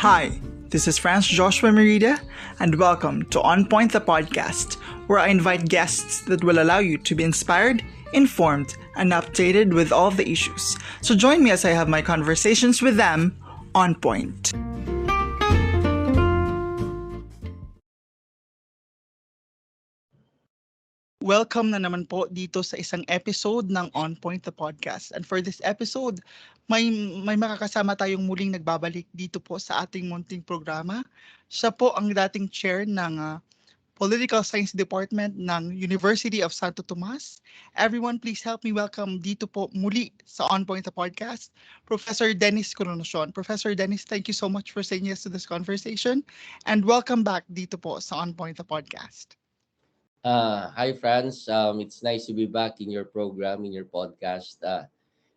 Hi, this is France Joshua Merida, and welcome to On Point the podcast, where I invite guests that will allow you to be inspired, informed, and updated with all the issues. So join me as I have my conversations with them on point. Welcome na naman po dito sa isang episode ng On Point the podcast. And for this episode, may makakasama tayong muling nagbabalik dito po sa ating munting programa. Siya po ang dating chair ng Political Science Department ng University of Santo Tomas. Everyone, please help me welcome dito po muli sa On Point the podcast, Professor Dennis Coronacion. Professor Dennis, thank you so much for saying yes to this conversation, and welcome back dito po sa On Point the podcast. Hi, Franz. It's nice to be back in your program, in your podcast.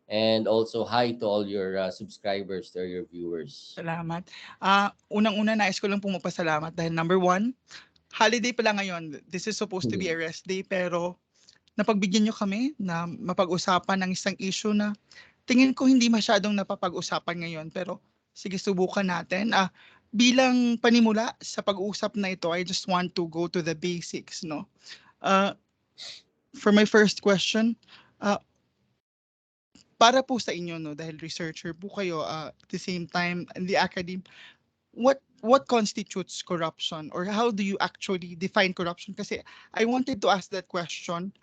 And also, hi to all your subscribers, to your viewers. Salamat. Unang-una, nais ko lang pong magpasalamat dahil number one, holiday pala ngayon. This is supposed to be a rest day, pero napagbigyan nyo kami na mapag-usapan ng isang issue na tingin ko hindi masyadong napapag-usapan ngayon. Pero sige, subukan natin. Bilang panimula sa pag-uusap na ito, I just want to go to the basics, no? For my first question, para po sa inyo, no, dahil researcher po kayo, at the same time in the academe, what constitutes corruption, or how do you actually define corruption? Kasi I wanted to ask that question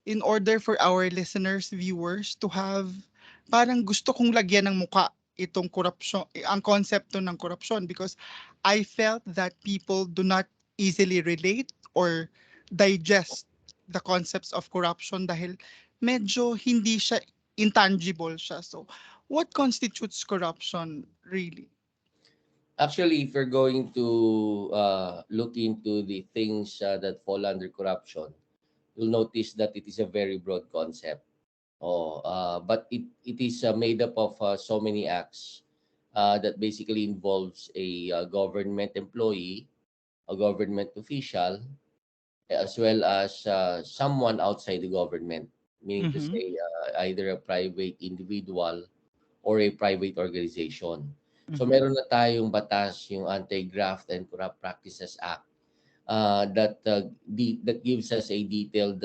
in order for our listeners, viewers, to have, parang gusto kong lagyan ng muka itong corruption, ang konsepto ng corruption, because I felt that people do not easily relate or digest the concepts of corruption dahil medyo hindi siya intangible siya. So, what constitutes corruption really? Actually, if you're going to look into the things that fall under corruption, you'll notice that it is a very broad concept. But it is made up of so many acts that basically involves a government employee, a government official, as well as someone outside the government, meaning to say either a private individual or a private organization. So meron na tayong batas, yung Anti-Graft and Corrupt Practices Act, that gives us a detailed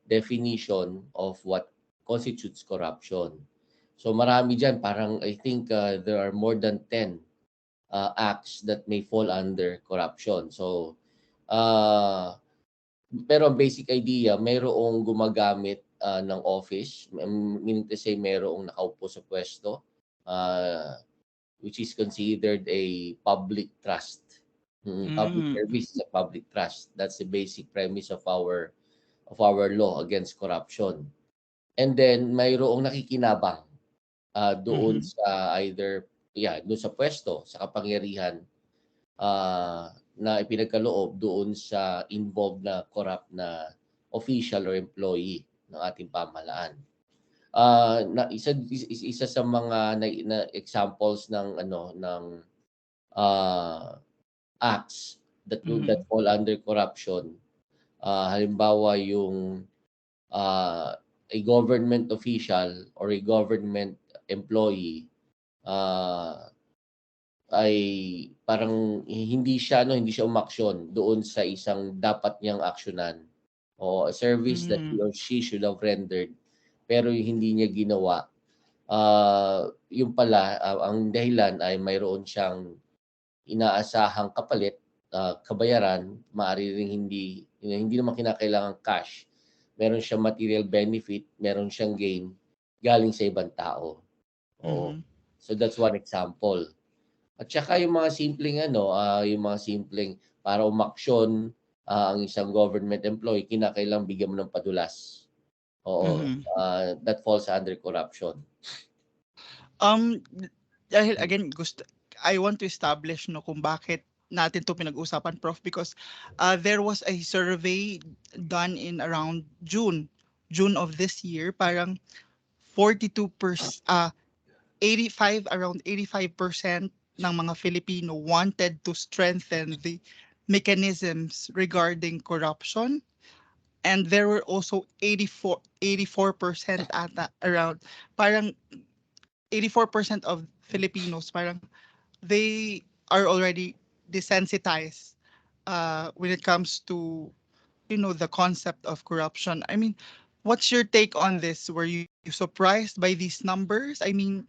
definition of what constitutes corruption. So marami dyan, parang I think there are more than 10 acts that may fall under corruption. So pero ang basic idea, mayroong gumagamit ng office, meaning to say mayroong nakaupo sa pwesto, which is considered a public trust. Public service is a public trust. That's the basic premise of our law against corruption. And then mayroong nakikinabang doon sa doon sa pwesto, sa kapangyarihan na ipinagkaloob doon sa involved na corrupt na official or employee ng ating pamahalaan. Isa sa mga na examples ng acts that fall under corruption, halimbawa yung a government official or a government employee ay parang hindi siya umaksyon doon sa isang dapat niyang aksyonan o a service that he or she should have rendered, pero hindi niya ginawa. Yung pala ang dahilan ay mayroon siyang inaasahang kapalit, kabayaran, maaari ring hindi naman kinakailangan cash. Meron siyang material benefit, meron siyang gain galing sa ibang tao. So that's one example. At saka yung mga simpleng para umaksyon ang isang government employee, kinakailangan bigyan mo ng padulas. That falls under corruption. Dahil again, I want to establish kung bakit natin to pinag-usapan, Prof, because there was a survey done in around June of this year, parang 42%, around 85% ng mga Filipino wanted to strengthen the mechanisms regarding corruption, and there were also 84% ata, around parang 84% of Filipinos parang they are already desensitized when it comes to, the concept of corruption. I mean, what's your take on this? Were you surprised by these numbers? I mean,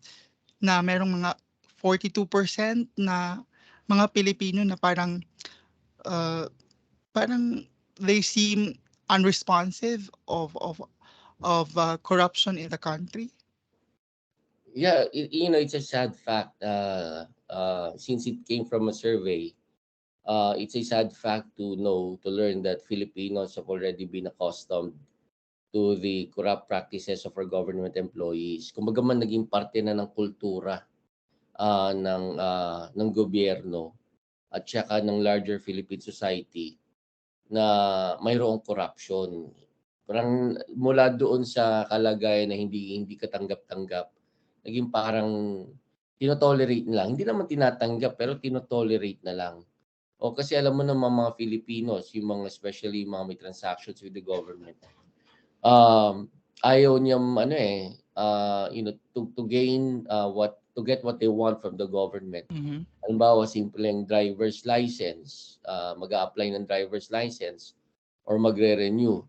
na merong mga 42% na mga Pilipino na uh, parang they seem unresponsive of corruption in the country. Yeah, it's a sad fact. Since it came from a survey, it's a sad fact to learn that Filipinos have already been accustomed to the corrupt practices of our government employees. Kumbaga man naging parte na ng kultura ng gobyerno at saka ng larger Philippine society na mayroong corruption. Parang mula doon sa kalagayan na hindi katanggap-tanggap, naging parang tinotolerate na lang. Hindi naman tinatanggap pero tinotolerate na lang. O kasi alam mo naman mga Filipinos, yung mga especially mga may transactions with the government, ayaw niyang to gain to get what they want from the government. Mhm. Halimbawa, simpleng driver's license, mag-a-apply ng driver's license or magre-renew.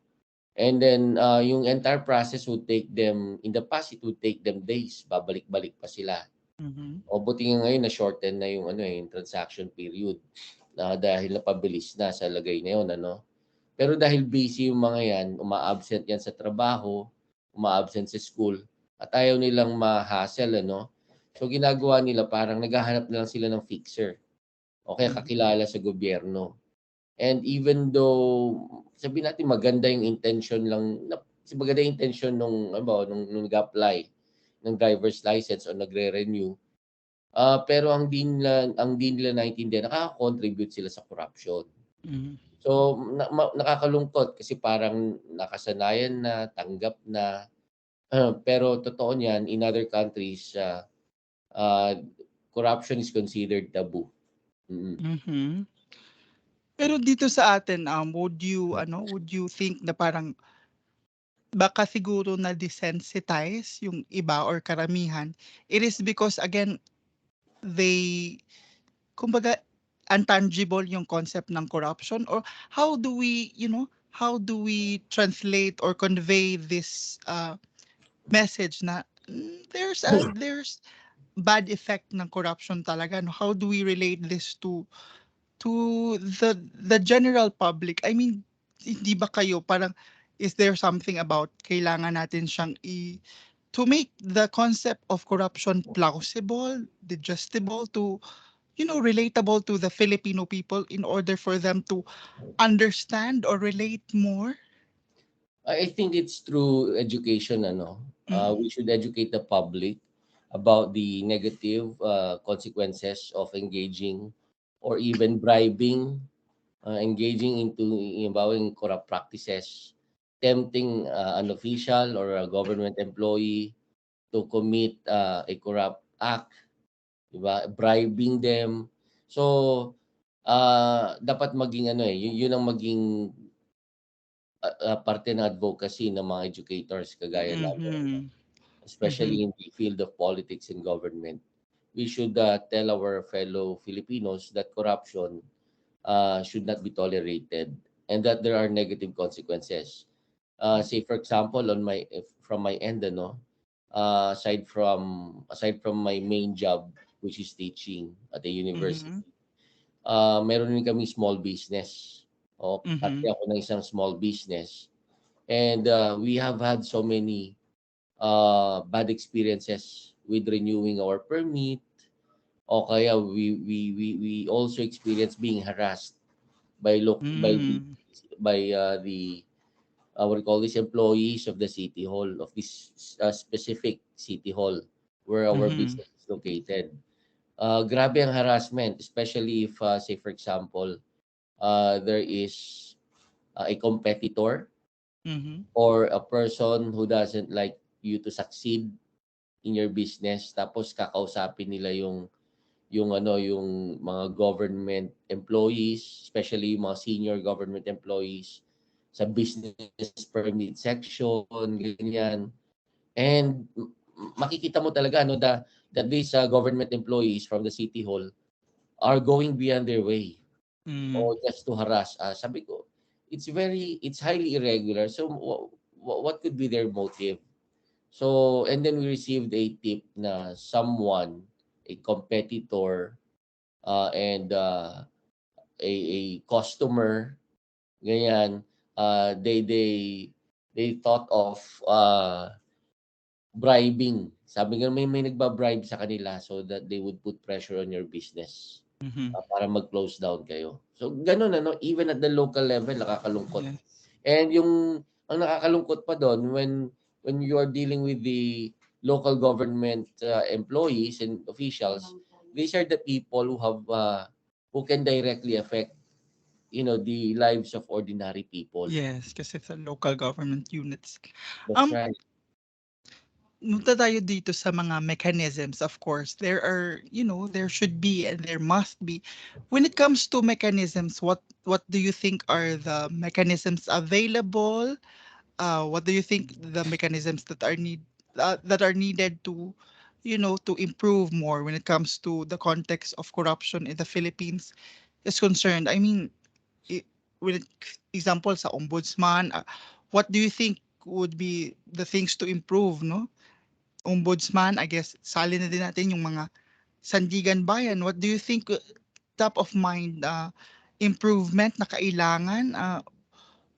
And then yung entire process would take them, in the past it would take them days, babalik-balik pa sila. Mhm. O buti nga ngayon na shorten na yung transaction period dahil napabilis na sa lagay na yun, Pero dahil busy yung mga yan, uma-absent yan sa trabaho, uma-absent sa school, at ayaw nilang ma-hassle, So ginagawa nila parang naghahanap na lang sila ng fixer o kaya Mhm. kakilala sa gobyerno. And even though sabihin natin maganda yung intention lang, maganda yung intention nung nag-apply ng driver's license o nagre-renew, pero ang di nila naintindihan, nakaka-contribute sila sa corruption. Mhm. So, nakakalungkot kasi parang nakasanayan na, tanggap na, pero totoo niyan, in other countries, uh, corruption is considered taboo. Mm. Mhm. Pero dito sa atin, would you think na parang baka siguro na desensitize yung iba or karamihan? It is because again, they kumbaga untangible yung concept ng corruption, or how do we translate or convey this message na there's bad effect ng corruption talaga, no? How do we relate this to the general public? I mean, hindi ba kayo parang, is there something about kailangan natin siyang to make the concept of corruption plausible, digestible, relatable to the Filipino people in order for them to understand or relate more? I think it's through education, Mm. we should educate the public about the negative consequences of engaging or even bribing, engaging into in corrupt practices, tempting an official or a government employee to commit a corrupt act, diba? Bribing them. So, dapat maging yun ang maging parte ng advocacy ng mga educators kagaya namin, Mhm. especially Mhm. in the field of politics and government. We should tell our fellow Filipinos that corruption should not be tolerated and that there are negative consequences. Say for example, from my end, aside from my main job, which is teaching at a university, Mhm. meron din kami small business. O parte Mhm. ako ng isang small business. And we have had so many bad experiences with renewing our permit, o kaya we also experience being harassed by look by the Mm. by the what we call these employees of the city hall, of this specific city hall where our Mhm. business is located. Grabe ang harassment, especially if say for example there is a competitor Mhm. or a person who doesn't like you to succeed in your business, tapos kakausapin nila yung mga government employees, especially yung mga senior government employees sa business permit section, ganyan. And makikita mo talaga that these government employees from the city hall are going beyond their way Mm. or just to harass us. Sabi ko, it's highly irregular. So what could be their motive? So, and then we received a tip na someone, a competitor, and a customer, ganyan, uh, they they they thought of bribing. Sabi nga may nagba-bribe sa kanila so that they would put pressure on your business Mhm. para mag-close down kayo. So ganun ano, even at the local level nakakalungkot. Yes. And ang nakakalungkot pa doon when you are dealing with the local government employees and officials, these are the people who can directly affect the lives of ordinary people. Yes, kasi sa local government units. That's Um, right. Punta tayo dito sa mga mechanisms, of course. There are, there should be and there must be. When it comes to mechanisms, what do you think are the mechanisms available? What do you think the mechanisms that are needed to, to improve more when it comes to the context of corruption in the Philippines is concerned? I mean, i- when it, example sa ombudsman, what do you think would be the things to improve, no? Ombudsman, I guess, sali na din natin yung mga sandigan bayan. What do you think top of mind improvement na kailangan?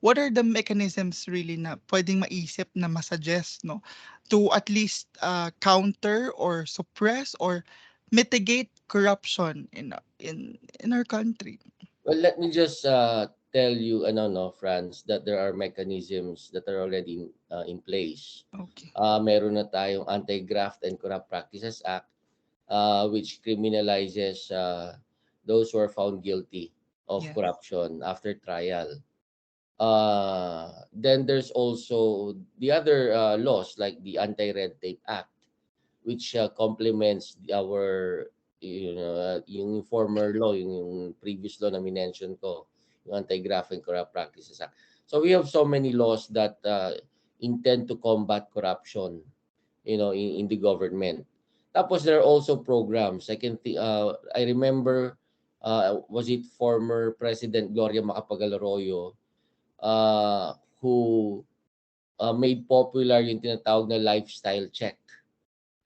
What are the mechanisms really na pwedeng maisip na masuggest, no? To at least counter or suppress or mitigate corruption in our country. Well, let me just tell you, ano, no, Franz, that there are mechanisms that are already in place. Okay. Meron na tayong Anti-Graft and Corrupt Practices Act, which criminalizes those who are found guilty of Yes. corruption after trial. Then there's also the other laws like the Anti-Red Tape Act, which complements our yung former law, yung previous law na minention ko, yung Anti-Graft and Corrupt Practices Act. So we have so many laws that intend to combat corruption, in the government. Tapos there are also programs. I remember, was it former President Gloria Macapagal Arroyo, who made popular yung tinatawag na lifestyle check.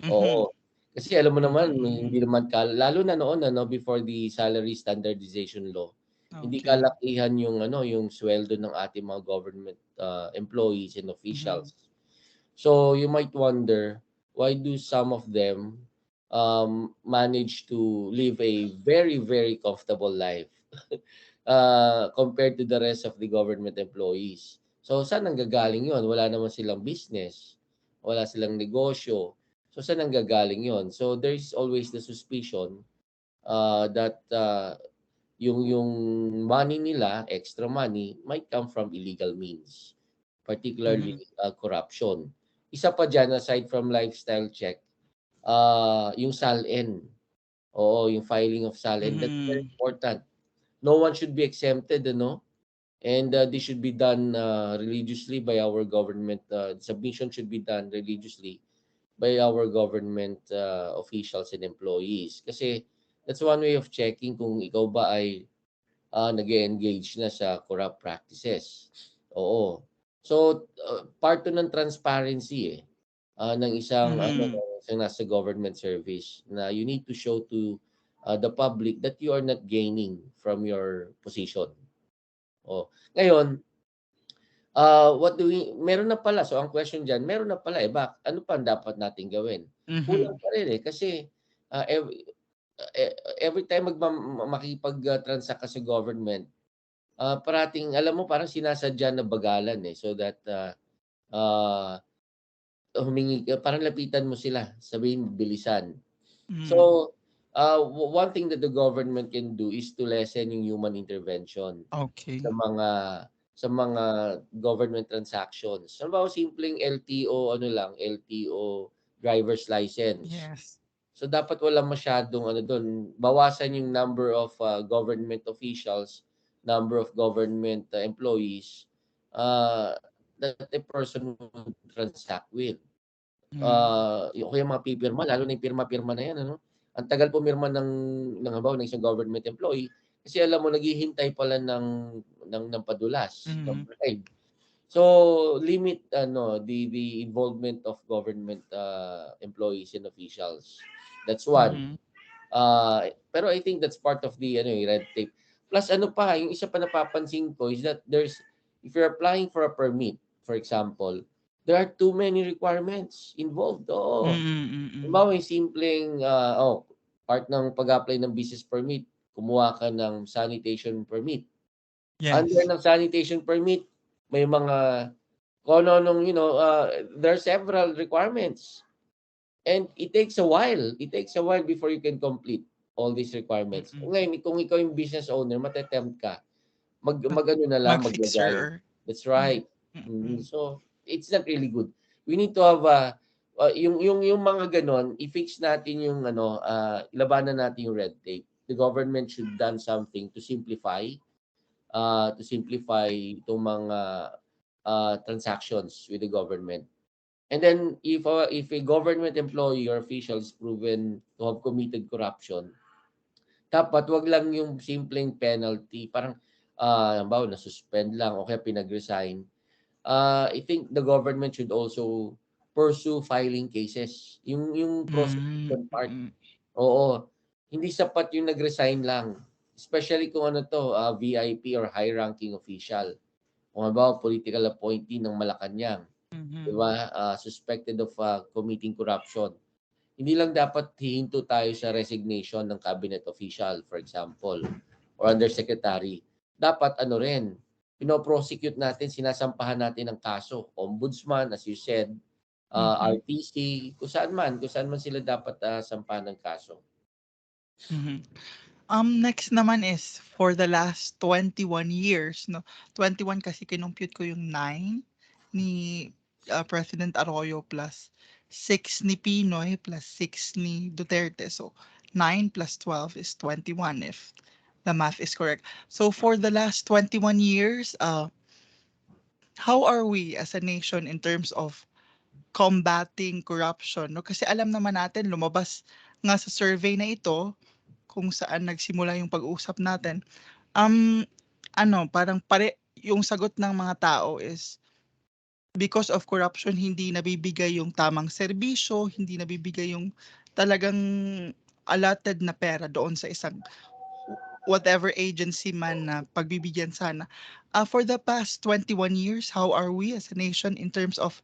Mm-hmm. Oo. Kasi alam mo naman, hindi naman lalo na noon ano, before the salary standardization law, hindi Okay. kalakihan yung sweldo ng ating mga government employees and Mm-hmm. officials. So you might wonder, why do some of them manage to live a very, very comfortable life compared to the rest of the government employees? So saan nanggagaling yon? Wala naman silang business, wala silang negosyo. So saan nanggagaling yon? So there is always the suspicion that yung money nila, extra money, might come from illegal means, particularly Mm-hmm. corruption. Isa pa dyan, aside from lifestyle check, yung SALN. Oo, yung filing of SALN. That's very Mm-hmm. important. No one should be exempted, ano? And this should be done religiously by our government. Submission should be done religiously by our government officials and employees. Kasi that's one way of checking kung ikaw ba ay nag-engage na sa corrupt practices. Oo. So, part to ng transparency ng Mm-hmm. isang nasa government service na you need to show to the public that you are not gaining from your position. Oh. Ngayon, meron na pala. So, ang question diyan, meron na pala ano pa ang dapat nating gawin? Mm-hmm. Kulang pa rin kasi uh, every, every time makipag-transact ka sa government, parating alam mo parang sinasadya na bagalan so that uh, parang lapitan mo sila, sabihin bilisan. Mm-hmm. So, one thing that the government can do is to lessen yung human intervention sa Okay. mga sa mga government transactions. Halimbawa, simpleng LTO, LTO driver's license. Yes. So dapat wala masyadong doon, bawasan yung number of government officials, number of government employees that a person would transact with. Mm-hmm. Yung mga pipirma, lalo na yung pirma-pirma na yan, ano? ang tagal pumirma ng halimbawa ng isang government employee kasi alam mo naghihintay pala ng padulas, ng Mhm. bribe. So limit the involvement of government employees and officials. That's one. Mhm. Pero I think that's part of the red tape. Plus ano pa, yung isa pa napapansin ko is that if you're applying for a permit, for example, there are too many requirements involved. Oo. Mm, mm. Halimbawa, yung simpleng part ng pag-apply ng business permit, kumuha ka ng sanitation permit. Under Yes. ng sanitation permit, may mga kung ano-anong, there are several requirements. And it takes a while. It takes a while before you can complete all these requirements. Mm. Ngayon, kung ikaw yung business owner, matetempt ka. Mag-ano na lang, Mag-fixer mag-resign. or That's yeah. right. Mm. So, it's not really good. We need to have yung mga ganon, i-fix natin yung ilabanan natin yung red tape. The government should done something to simplify itong mga transactions with the government. And then if a government employee or official is proven to have committed corruption, dapat wag lang yung simpleng penalty, parang halimbawa na-suspend lang o kaya pinag-resign. I think the government should also pursue filing cases. Yung Mm. prosecution part. Mm. Oo. Hindi sapat yung nag-resign lang. Especially kung VIP or high-ranking official. Kung halimbawa, political appointee ng Malacanang. Di Mhm. ba? Suspected of committing corruption. Hindi lang dapat hihinto tayo sa resignation ng cabinet official, for example, or undersecretary. Dapat rin, pinoprosecute natin, sinasampahan natin ng kaso. Ombudsman, as you said, Mhm. RTC, kung saan man sila dapat sampahan ng kaso. Mhm. Next naman is for the last 21 years, no? 21 kasi kinompute ko yung 9 ni President Arroyo plus 6 ni Pinoy plus 6 ni Duterte. So 9 plus 12 is 21 if the math is correct. So for the last 21 years, how are we as a nation in terms of combating corruption? No? Kasi alam naman natin, lumabas nga sa survey na ito, kung saan nagsimula yung pag-usap natin, um, parang yung sagot ng mga tao is because of corruption, hindi nabibigay yung tamang serbisyo, hindi nabibigay yung talagang allotted na pera doon sa isang whatever agency man na pagbibigyan sana. For the past 21 years, how are we as a nation in terms of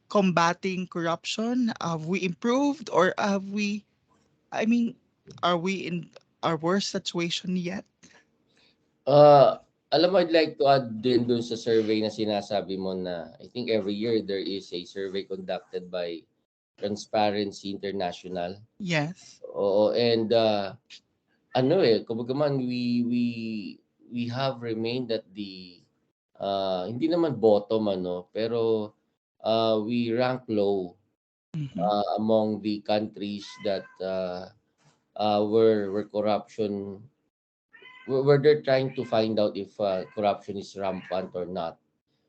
combating corruption? Have we improved or I mean, are we in our worst situation yet? Alam mo, I'd like to add din dun sa survey na sinasabi mo na I think every year there is a survey conducted by Transparency International. Yes. Oo, and kumbaga man we have remained at the hindi naman bottom pero we rank low Mhm. among the countries that where corruption where they're trying to find out if corruption is rampant or not.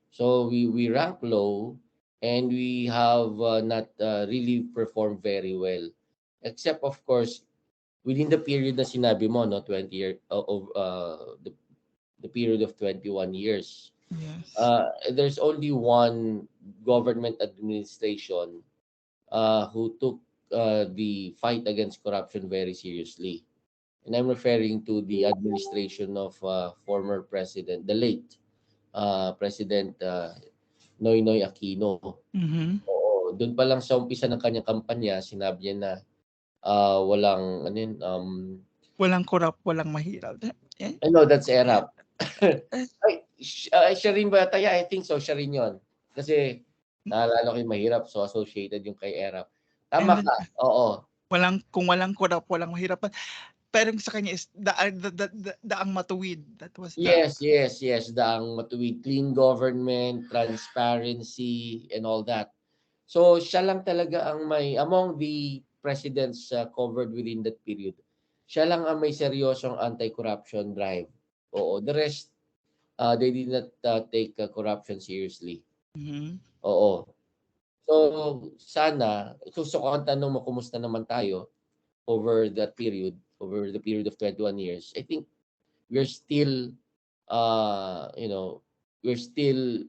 So we rank low and we have not really performed very well. Except of course within the period na sinabi mo 20 year of the period of 21 years. Yes. There's only one government administration who took the fight against corruption very seriously. And I'm referring to the administration of former president, the late President Noynoy Aquino. Mhm. Oo, doon pa lang sa umpisa ng kanyang kampanya, sinabi niya na walang Walang korap, walang mahirap. Eh, I know that's eh, ERAP. eh, Ay, siya rin ba yata? Yeah, I think so, siya rin yun. Kasi naalala ko yung mahirap, so associated yung kay ERAP. and Tama then ka, oo. kung walang korap, walang mahirap. Pero yung sa kanya is daang matuwid. That was the Yes, yes, yes. Daang matuwid, clean government, transparency, and all that. So, siya lang talaga ang among the presidents covered within that period, siya lang ang may seryosong anti-corruption drive. Oo, the rest, they did not take corruption seriously. mhm. Oo. So, sana, kung ang tanong mo, kumusta naman tayo? over the period of 21 years, I think we're still, you know, we're still,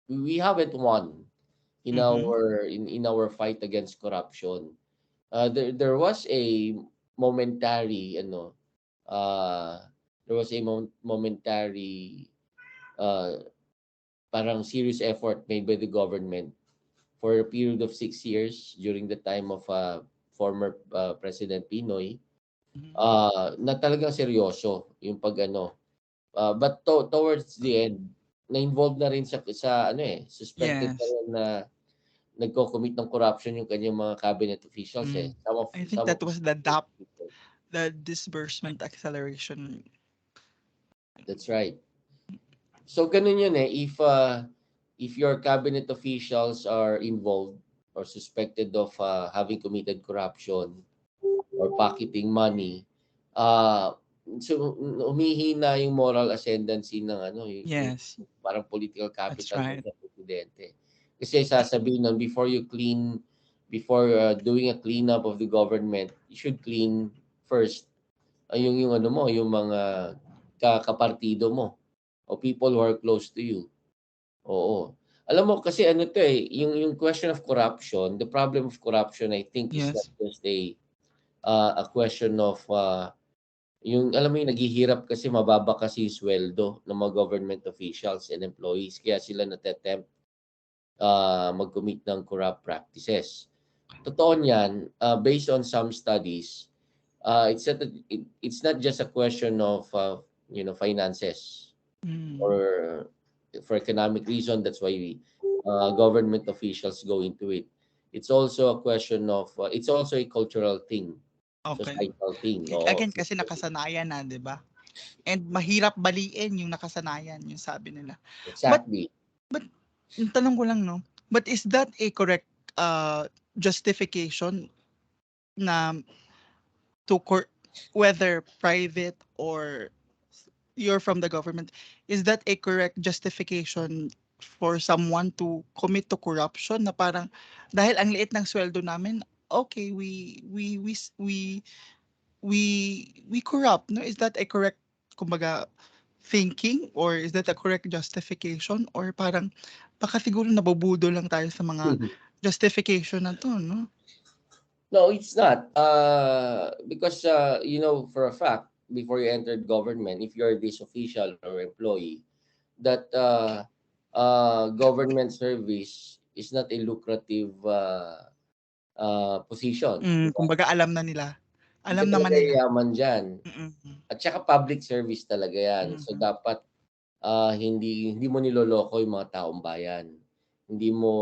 we haven't won in Mm-hmm. our fight against corruption. There was a momentary, uh, momentary, uh, parang serious effort made by the government for a period of 6 years during the time of former President Pinoy, Mm-hmm. na talagang seryoso yung but towards the end, na-involved na rin suspected na Yes. rin na nagko-commit ng corruption yung kanyang mga cabinet officials Mm. I think some of that his was the DAP, people. the disbursement acceleration. That's right. So ganun yun eh, if your cabinet officials are involved or suspected of having committed corruption or pocketing money, uh, so humihina yung moral ascendancy ng yung Yes, parang political that's capital right. ng presidente. Kasi sasabihin nun, before doing a cleanup of the government, you should clean first yung yung mga kapartido mo o people who are close to you. Oo. Alam mo kasi yung question of corruption, the problem of corruption I think is not Yes. just a question of yung alam mo yung naghihirap kasi mababa kasi yung sweldo ng mga government officials and employees kaya sila natetempt mag-commit ng corrupt practices. Totoo niyan, based on some studies, it's not just a question of finances Mm. or for economic reason. That's why government officials go into it. It's also a question of it's also a cultural thing, Okay. societal thing. Oo. Again, kasi nakasanayan na, 'di ba? And mahirap baliin yung nakasanayan, yung sabi nila. But Exactly. but yung tanong ko lang 'no, but is that a correct justification na to whether private or you're from the government, is that a correct justification for someone to commit to corruption na parang dahil ang liit ng sweldo namin, okay, we corrupt, no? Is that a correct, kumbaga, thinking, or is that a correct justification, or parang baka siguro nabobudo lang tayo sa mga justification na 'to, 'no? No, it's not. Because for a fact, before you entered government, if you're this official or employee, that government service is not a lucrative position. Kumbaga alam na nila. Hindi ka Alam naman talaga nila. yayaman dyan. Mm. At saka public service talaga yan. So Mhm. dapat hindi mo niloloko yung mga taong bayan. Hindi mo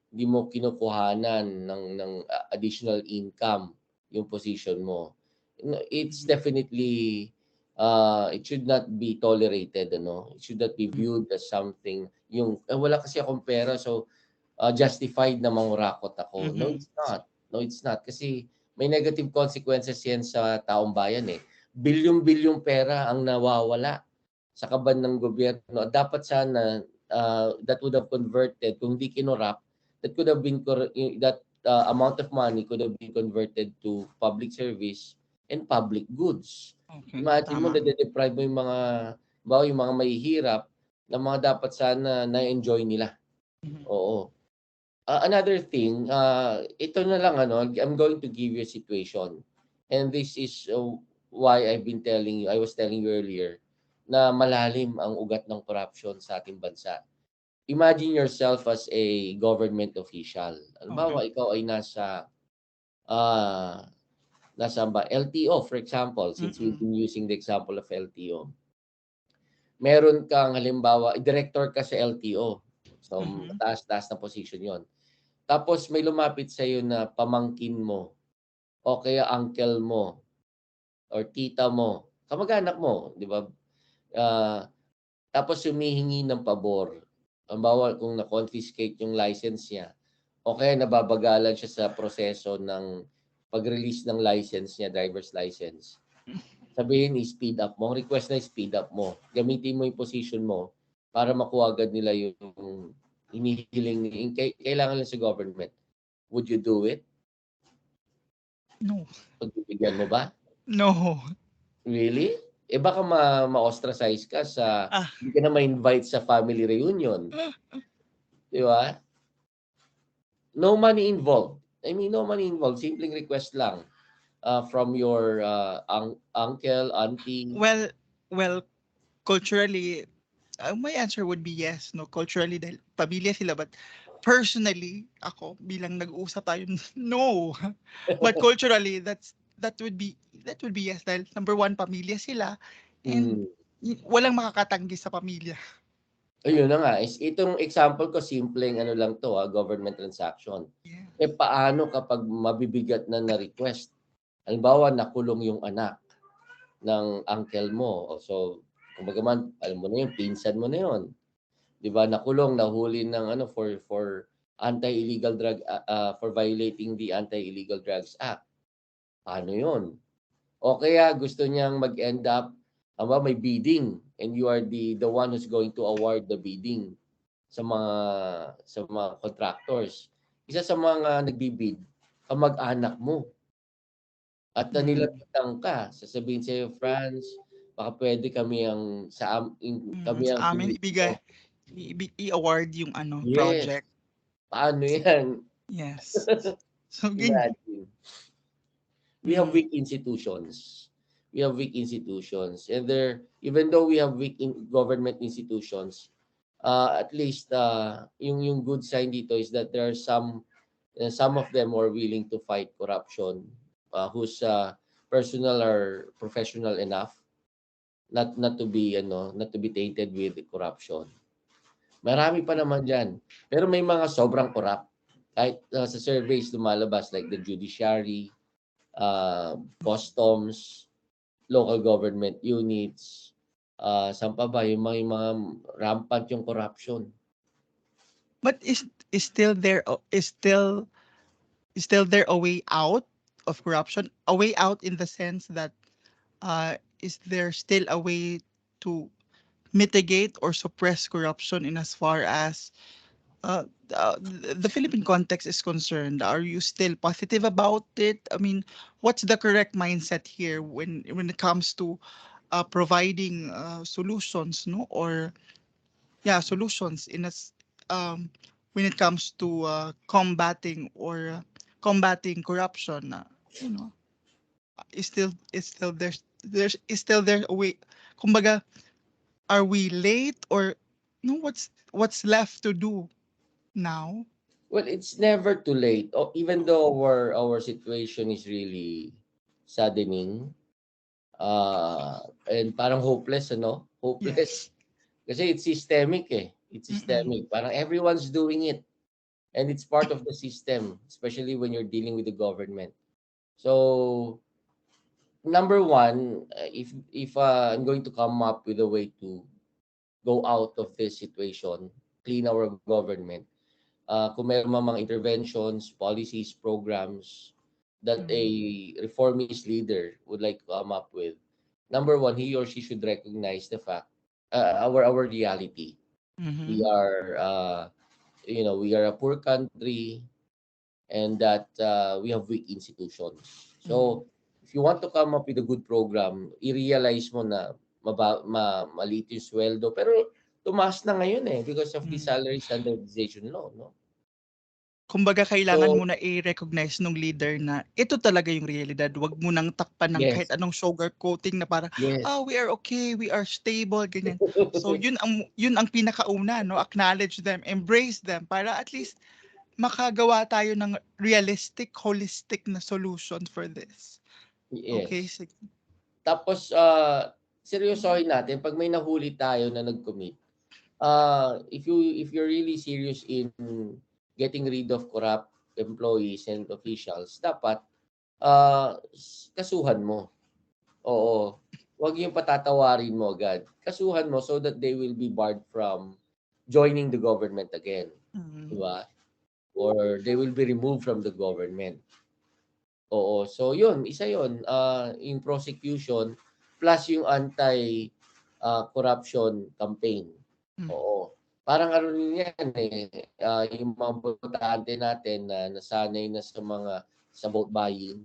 hindi mo kinukuhanan ng additional income yung position mo. It's Mhm. definitely it should not be tolerated, It should not be Mhm. viewed as something yung wala kasi akong pera so justified na mangurakot ako. No, Mhm. it's not. No, it's not kasi may negative consequences yan sa taong bayan eh. Bilyong-bilyong pera ang nawawala sa kaban ng gobyerno. Dapat sana that would have converted kung di kinorap, that could have been that amount of money could have been converted to public service and public goods. Okay, Imagine mo tama. nade-deprive mo yung mga mahihirap na mga dapat sana na-enjoy nila. Mhm. Oo. Another thing, ito na lang I'm going to give you a situation. And this is why I was telling you earlier, na malalim ang ugat ng corruption sa ating bansa. Imagine yourself as a government official. Okay. Halimbawa, ikaw ay ah, nasa ba? LTO, for example, since we've Mm. been using the example of LTO. Meron kang halimbawa, director ka sa LTO. So, Mhm. mataas-taas na position yon. Tapos may lumapit sa iyo na pamangkin mo o kaya uncle mo or tita mo, kamag-anak mo, 'di ba? Ah, Tapos humihingi ng pabor. Halimbawa kung na-confiscate yung license niya o kaya nababagalan siya sa proseso ng pag-release ng license niya, driver's license. Sabihin i-speed up mo, ang request na speed up mo. Gamitin mo yung position mo para makuha agad nila yung hinihiling kailangan nila sa government. Would you do it? No. Pagbibigyan mo ba? No. Really? Eh baka ma-ostracize ka sa Ah, hindi ka na ma-invite sa family reunion, 'di ba? No money involved. I mean, no money involved. Simpleng request lang from your uncle, auntie. well, well, culturally, my answer would be yes, no? Culturally, dahil pamilya sila. But personally, ako, bilang nag-uusap tayo, no. But culturally, that would be yes. Dahil number one, pamilya sila. And Mm. walang makakatanggi sa pamilya. Ayun na nga. Itong example ko, simpleng ano lang to, government transaction. Yeah. Eh paano kapag mabibigat na na-request? Halimbawa, nakulong yung anak ng uncle mo. So, kumbaga man, alam mo na yun, pinsan mo na yun. 'Di ba? Nakulong, nahuli ng ano for anti-illegal drug for violating the Anti-Illegal Drugs Act. Paano 'yun? O kaya gusto niyang mag-end up, may bidding and you are the one who's going to award the bidding sa mga contractors. Isa sa mga nagbibid, kamag-anak mo at Mm. nilapitan ka, sasabihin sa'yo, "Franz, baka puwede kami ang kami Sa ang amin piliin ibigay, mo." i-award yung ano, Yes, project. paano 'yan? Yes. So, ganyan. Imagine. We have Mm. weak institutions. We have weak institutions. And even though we have weak government institutions, at least yung good sign dito is that there are some of them who are willing to fight corruption, whose personal or professional enough not to be tainted with corruption. Marami pa naman diyan. Pero may mga sobrang corrupt. Kahit sa surveys lumalabas like the judiciary, customs, local government units, saan pa ba yung mga rampant yung corruption. But is still there is still there a way out of corruption? A way out in the sense that is there still a way to mitigate or suppress corruption in as far as the Philippine context is concerned? Are you still positive about it? I mean, what's the correct mindset here when it comes to providing solutions, no? Or yeah, solutions um, when it comes to combating corruption. You know, is still there's is still there a way. Kumbaga, are we late or no? What's left to do now? Well, it's never too late. Even though our situation is really saddening, and parang hopeless, ano? Hopeless. Yes. Kasi it's systemic eh. It's Mm-mm. systemic. Parang everyone's doing it. And it's part of the system, especially when you're dealing with the government. So, number one, if I'm going to come up with a way to go out of this situation, clean our government, kung meron mga interventions, policies, programs that a Mm-hmm. reformist leader would like to come up with, number one, he or she should recognize the fact, our reality. We Mm-hmm. are, we are a poor country, and that we have weak institutions. Mm-hmm. So, if you want to come up with a good program, i-realize mo na maliit yung sweldo. Pero tumaas na ngayon eh because of the Mm. salary standardization law, no? Kumbaga kailangan So, mo na i-recognize nung leader na ito talaga yung realidad. Wag mo nang takpan ng kahit yes, anong sugarcoating na parang, yes. we are okay, we are stable, ganyan. So yun ang pinakauna, no? Acknowledge them, embrace them para at least makagawa tayo ng realistic, holistic na solution for this. Okay, Yes. sige. Tapos, seryosohin natin, pag may nahuli tayo na nag-commit, if you're really serious in getting rid of corrupt employees and officials, dapat kasuhan mo. Oo. Huwag yung patatawarin mo agad. Kasuhan mo so that they will be barred from joining the government again. Di Mm. ba? Or they will be removed from the government. Oo. So, yun. Isa yun. Yung prosecution plus yung anti-corruption campaign. Mm. Oo. Parang ano rin yan eh. Yung mga botante natin na nasanay na sa vote buying.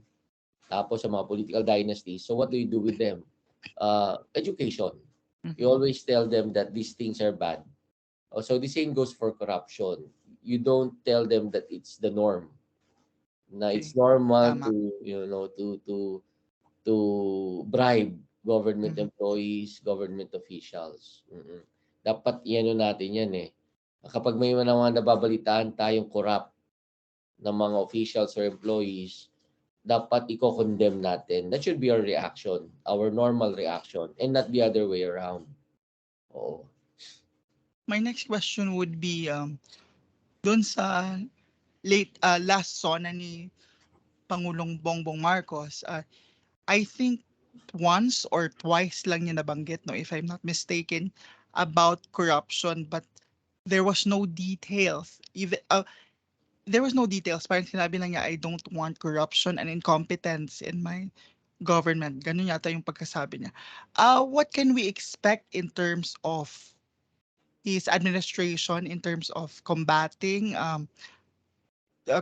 tapos sa mga political dynasties. So what do you do with them? Education. You Mhm. always tell them that these things are bad. So the same goes for corruption. You don't tell them that it's the norm. Na it's Okay. normal Tama. to, to bribe government Mhm. employees, government officials. Dapat iano natin yan eh. Kapag may mga nababalitaan tayong corrupt ng mga officials or employees, dapat i-condemn natin. That should be our reaction, our normal reaction, and not the other way around. Oo. My next question would be doon sa last sona ni Pangulong Bongbong Marcos. I think once or twice lang niya nabanggit, no, if I'm not mistaken, about corruption, but there was no details. Even there was no details. Parang sinabi lang niya, I don't want corruption and incompetence in my government. Ganun yata yung pagkasabi niya. What can we expect in terms of his administration, in terms of combating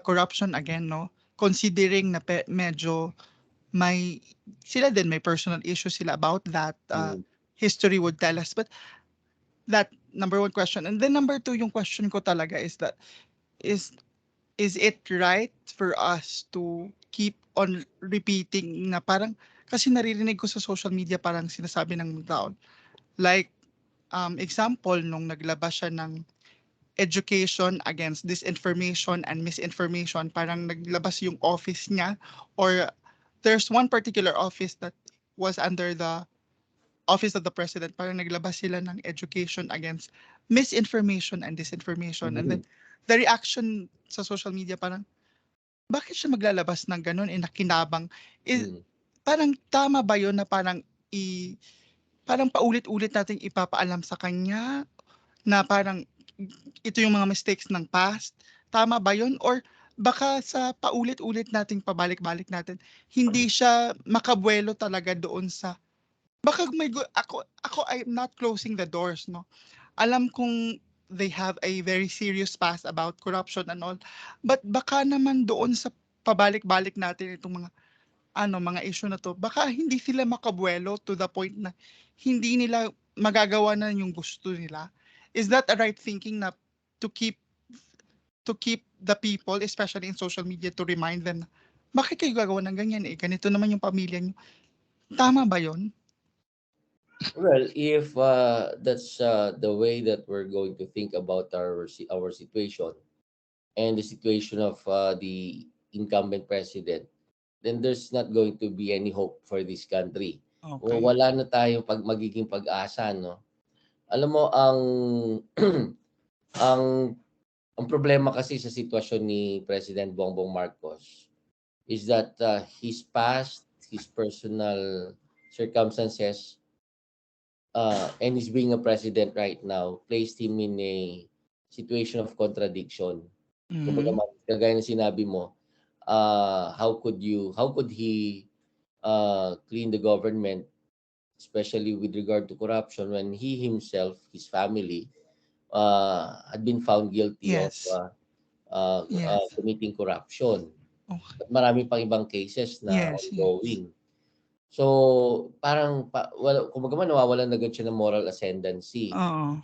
corruption again, no? Considering na medyo may sila din may personal issues sila about that. Mm. History would tell us. But that number one question. And then number two, yung question ko talaga is that is is it right for us to keep on repeating na parang kasi naririnig ko sa social media parang sinasabi ng tao like example nung naglabas siya ng education against disinformation and misinformation, parang naglabas yung office niya or there's one particular office that was under the office of the president, parang naglabas sila ng education against misinformation and disinformation. And then Mhm. the reaction sa social media parang bakit siya maglalabas ng ganun nakinabang is Mm. parang tama ba yun na parang parang paulit-ulit nating ipapaalam sa kanya na parang ito yung mga mistakes ng past. Tama ba yun? Or baka sa paulit-ulit nating pabalik-balik natin, hindi siya makabuelo talaga doon sa baka ako I'm not closing the doors, no. Alam kong they have a very serious past about corruption and all. But baka naman doon sa pabalik-balik natin itong mga issue na to, baka hindi sila makabuelo to the point na hindi nila magagawa na yung gusto nila. Is that a right thinking na to keep to keep the people, especially in social media, to remind them na, bakit kayo gagawa ng ganyan ganito naman yung pamilya niyo. Tama ba yun? Well, if that's the way that we're going to think about our situation and the situation of the incumbent president, then there's not going to be any hope for this country. Okay. Wala na tayong magiging pag-asa, no? Alam mo ang ang problema kasi sa sitwasyon ni President Bongbong Marcos is that his past, his personal circumstances, and he's being a president right now placed him in a situation of contradiction. Kumbaga, Mhm. kagaya ng sinabi mo, how could he clean the government, especially with regard to corruption, when he himself, his family, had been found guilty of Yes. Yes. committing corruption. Okay. At marami pang ibang cases na Yes, yes. ongoing. So, parang kumbaga nawawalan na agad siya ng moral ascendancy. Oo.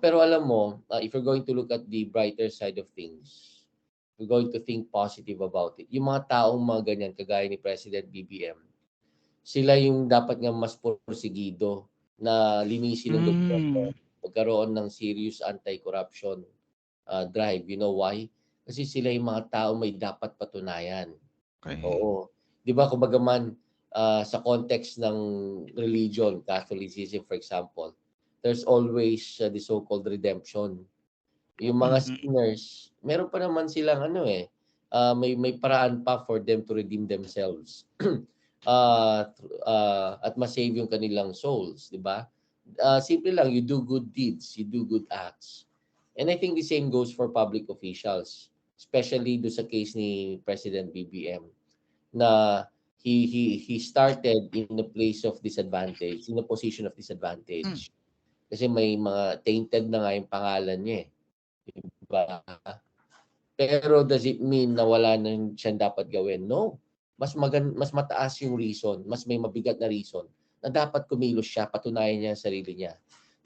Pero alam mo, if you're going to look at the brighter side of things, you're going to think positive about it. Yung mga taong mga ganyan, kagaya ni President BBM, sila yung dapat nga mas porsigido na linisin ng Hmm. gobyerno, magkaroon ng serious anti-corruption drive. You know why? Kasi sila yung mga tao may dapat patunayan. Okay. Oo. 'Di ba kumbaga man sa context ng religion, Catholicism for example, there's always the so-called redemption. Yung mga Mhm. sinners, meron pa naman silang may paraan pa for them to redeem themselves. At ma-save yung kanilang souls, 'di ba? Simple lang, you do good deeds, you do good acts. And I think the same goes for public officials, especially do sa case ni President BBM na he started in a place of disadvantage, in a position of Hmm. disadvantage. Kasi may mga tainted na nga yung pangalan niya, eh, 'di ba? Pero does it mean na wala na siyang dapat gawin? No. mas mataas yung reason, mas may mabigat na reason na dapat kumilos siya, patunayan niya ang sarili niya.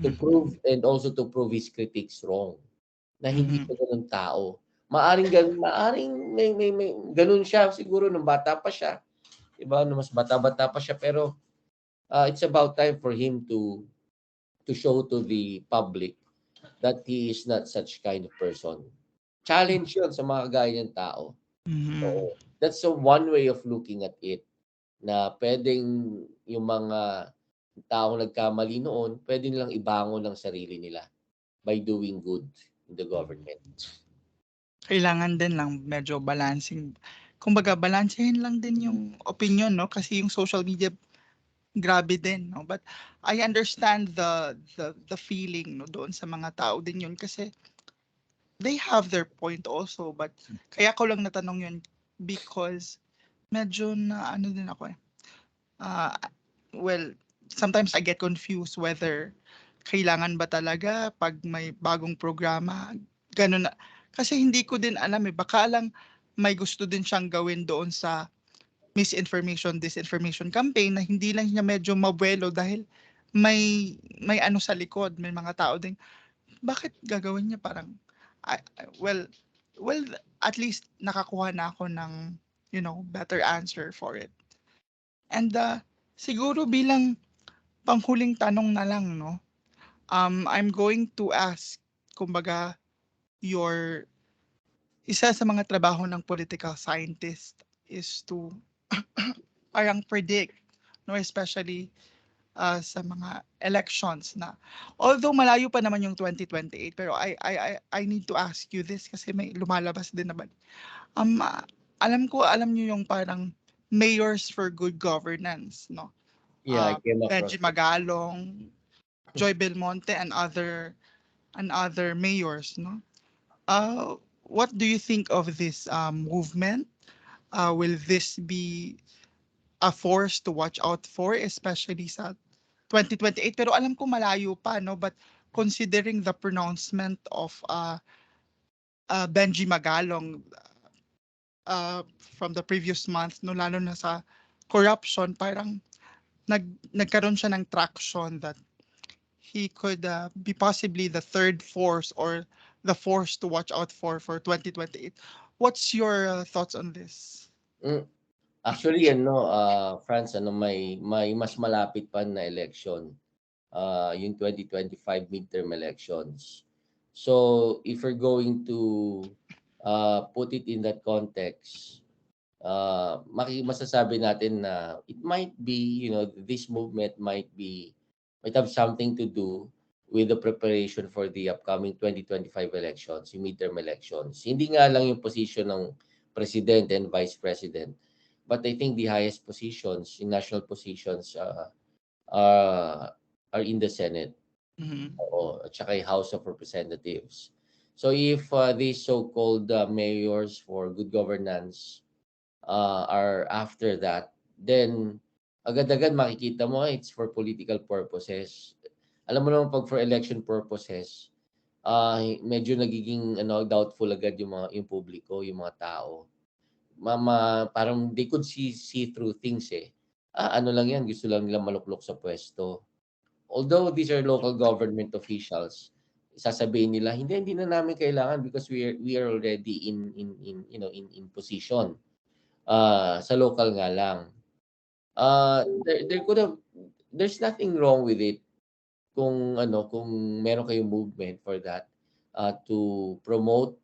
To prove and also to prove his critics wrong. Na hindi siya ganun tao. Maaring may ganun siya siguro nung bata pa siya. Diba? Nung mas bata-bata pa siya. Pero it's about time for him to show to the public that he is not such kind of person. Challenge yun sa mga gaya niyang tao. Mhm. So, that's one way of looking at it. Na pwedeng yung mga taong nagkamali noon, pwede nilang ibangon ang sarili nila by doing good in the government. Kailangan din lang medyo balancing. Kumbaga balansehin lang din yung opinion 'no, kasi yung social media grabe din 'no. But I understand the feeling 'no, doon sa mga tao din yun kasi they have their point also. But kaya ko lang natanong yun because medyo na ano din ako, eh, ah, well, sometimes I get confused whether kailangan ba talaga 'pag may bagong programa, gano'n na kasi hindi ko din alam, eh, baka lang may gusto din siyang gawin doon sa misinformation, disinformation campaign na hindi lang niya medyo mabuwelo dahil may ano sa likod, may mga tao ding bakit gagawin niya parang well well, at least nakakuha na ako ng, better answer for it. And, siguro bilang panghuling tanong na lang 'no, I'm going to ask kumbaga your isa sa mga trabaho ng political scientist is to parang predict 'no, especially, sa mga elections na although malayo pa naman yung 2028 pero I need to ask you this kasi may lumalabas din naman. Alam ko alam niyo yung parang Mayors for Good Governance 'no, Yeah, I came across Benji it. Magalong, Joy Belmonte, and other mayors 'no. What do you think of this, movement? Will this be a force to watch out for especially sa 2028? Pero alam ko malayo pa 'no, but considering the pronouncement of, Benji Magalong, from the previous month 'no, lalo na sa corruption, parang nagkaroon siya ng traction that he could, be possibly the third force or the force to watch out for 2028. What's your, thoughts on this? Mm. Actually, France, may mas malapit pa na election, yung 2025 midterm elections. So, if we're going to put it in that context, masasabi natin na it might be, this movement might have something to do with the preparation for the upcoming 2025 elections, yung midterm elections. Hindi nga lang yung position ng president and vice president, but I think the highest positions, yung national positions, uh, are in the Senate, Mhm. at saka yung House of Representatives. So if these so-called mayors for good governance are after that, then agad-agad makikita mo it's for political purposes. Alam mo naman pag for election purposes, medyo nagiging doubtful agad yung publiko, yung mga tao. Parang they could see through things eh. Ano lang yan, gusto lang nilang maluklok sa pwesto. Although these are local government officials, sasabihin nila, hindi na namin kailangan because we are already in position. Sa local nga lang. There's nothing wrong with it kung meron kayong movement for that, to promote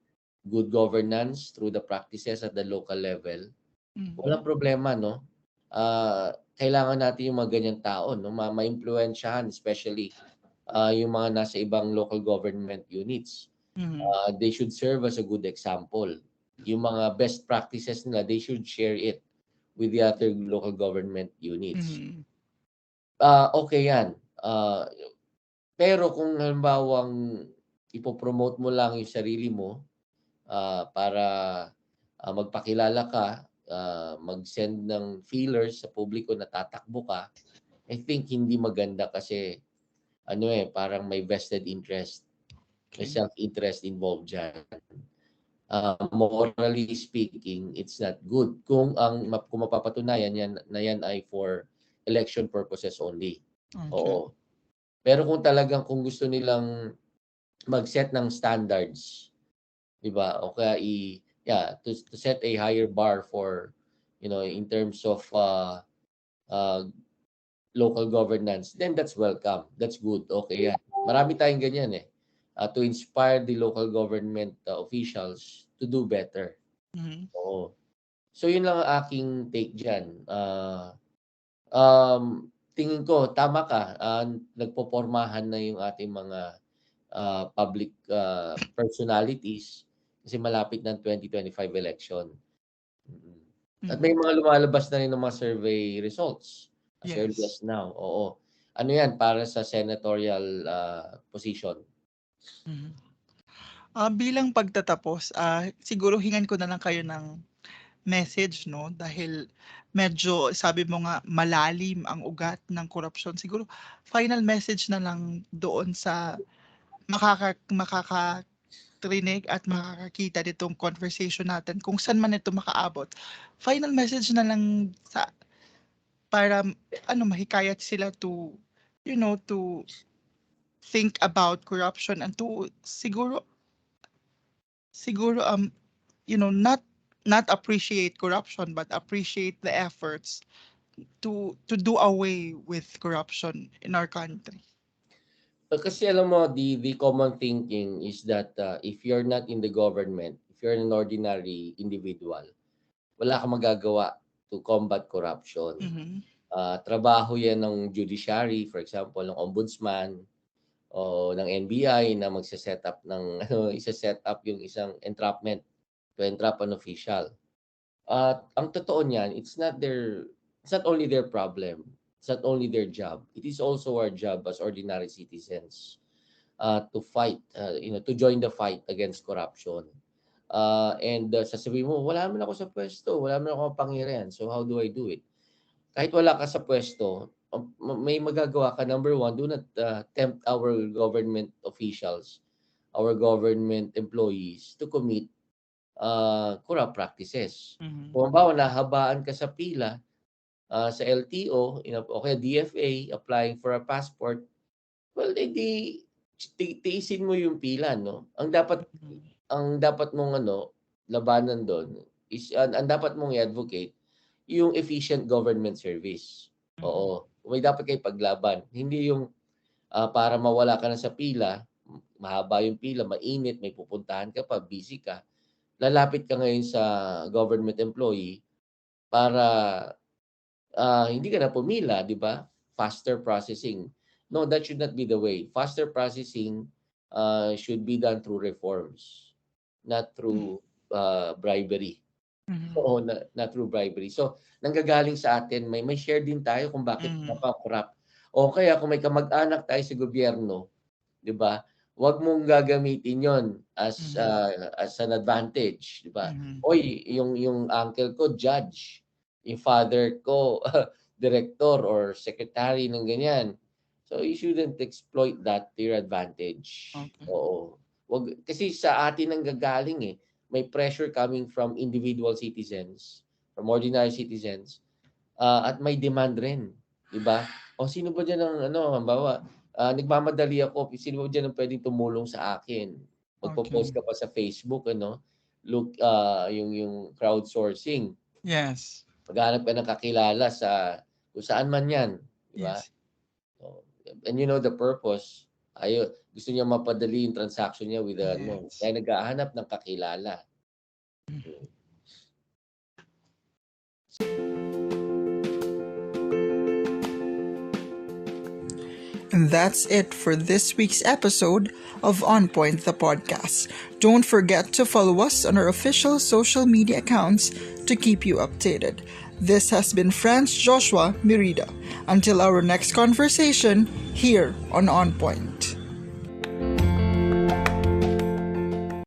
good governance through the practices at the local level. Mhm. Walang problema 'no. Kailangan natin yung mga ganyang tao 'no, maimpluwensyahan especially, yung mga nasa ibang local government units. Mhm. They should serve as a good example. Yung mga best practices nila, they should share it with the other local government units. Mhm. Okay yan. Pero kung halimbawang ipo-promote mo lang yung sarili mo, para magpakilala ka, mag-send ng feelers sa publiko na tatakbo ka, I think hindi maganda kasi parang may vested interest, may Okay. self-interest involved diyan. morally speaking, it's not good kung kung mapapatunayan yan ay for election purposes only. Okay. Oo. Pero kung gusto nilang mag-set ng standards, 'di ba? O kaya to set a higher bar for, in terms of local governance, then that's welcome. That's good. Okay yan. Marami tayong ganyan to inspire the local government officials to do better. Mhm. Oo. So yun lang ang aking take diyan. Tingin ko tama ka. Nagpopormahan na yung ating mga public personalities kasi malapit ng 2025 election. At may Mhm. mga lumalabas na rin ng mga survey results as early Yes. as now. Oo. Ano yan para sa senatorial position? Mhm. Bilang pagtatapos, siguro hingan ko na lang kayo ng message, no? Dahil medyo sabi mo nga malalim ang ugat ng korupsyon. Siguro final message na lang doon sa makakarinig at makakakita nitong conversation natin kung saan man ito makaabot. Final message na lang para mahikayat sila to to think about corruption and to siguro not appreciate corruption but appreciate the efforts to do away with corruption in our country. Kasi alam mo, the common thinking is that if you're not in the government, if you're an ordinary individual, wala kang magagawa to combat corruption. Mhm. Trabaho yan ng judiciary, for example, ng ombudsman o ng NBI na magse-set up ng isa-set up yung isang entrapment to entrap an official. At ang totoo niyan, it's not only their problem. It's not only their job. It is also our job as ordinary citizens to fight, to join the fight against corruption. And sasabihin mo, wala naman ako sa pwesto, wala naman ako pangyarihan. So how do I do it? Kahit wala ka sa pwesto, may magagawa ka. Number one, do not tempt our government officials, our government employees to commit corrupt practices. Mhm. Kung halimbawa, nahabaan ka sa pila sa LTO, o kaya DFA, applying for a passport, well, tiisin mo yung pila, no? Ang dapat mong labanan doon is, ang dapat mong i-advocate yung efficient government service. Oo. May dapat kayo paglaban. Hindi yung para mawala ka na sa pila, mahaba yung pila, mainit, may pupuntahan ka pa, busy ka. Lalapit ka ngayon sa government employee para hindi ka na pumila, di ba? Faster processing. No, that should not be the way. Faster processing should be done through reforms, not through bribery. Mhm. Oo, not through bribery. So, nanggagaling sa atin, may share din tayo kung bakit Mhm. napaka-corrupt. O kaya kung may kamag-anak tayo sa gobyerno, 'di ba? Huwag mong gagamitin 'yon as an advantage, 'di ba? Mhm. Oy, yung uncle ko judge, yung father ko director or secretary ng ganyan. So you shouldn't exploit that to your advantage. Okay. Oo. Wag kasi sa atin ang gagaling may pressure coming from individual citizens, from ordinary citizens, at may demand rin, 'di ba? O sino ba diyan ang halimbawa, nagmamadali ako, sino ba diyan ang pwedeng tumulong sa akin? Magpo-post Okay. ka pa sa Facebook, look, yung crowdsourcing. Yes. Maghanap ka ng kakilala sa kung saan man 'yan, 'di ba? Yes. So, and you know the purpose, gusto niya mapadali yung transaction niya with Yes. kaya naghahanap ng kakilala. And that's it for this week's episode of On Point the podcast. Don't forget to follow us on our official social media accounts to keep you updated. This has been Franz Joshua Merida. Until our next conversation here on Point.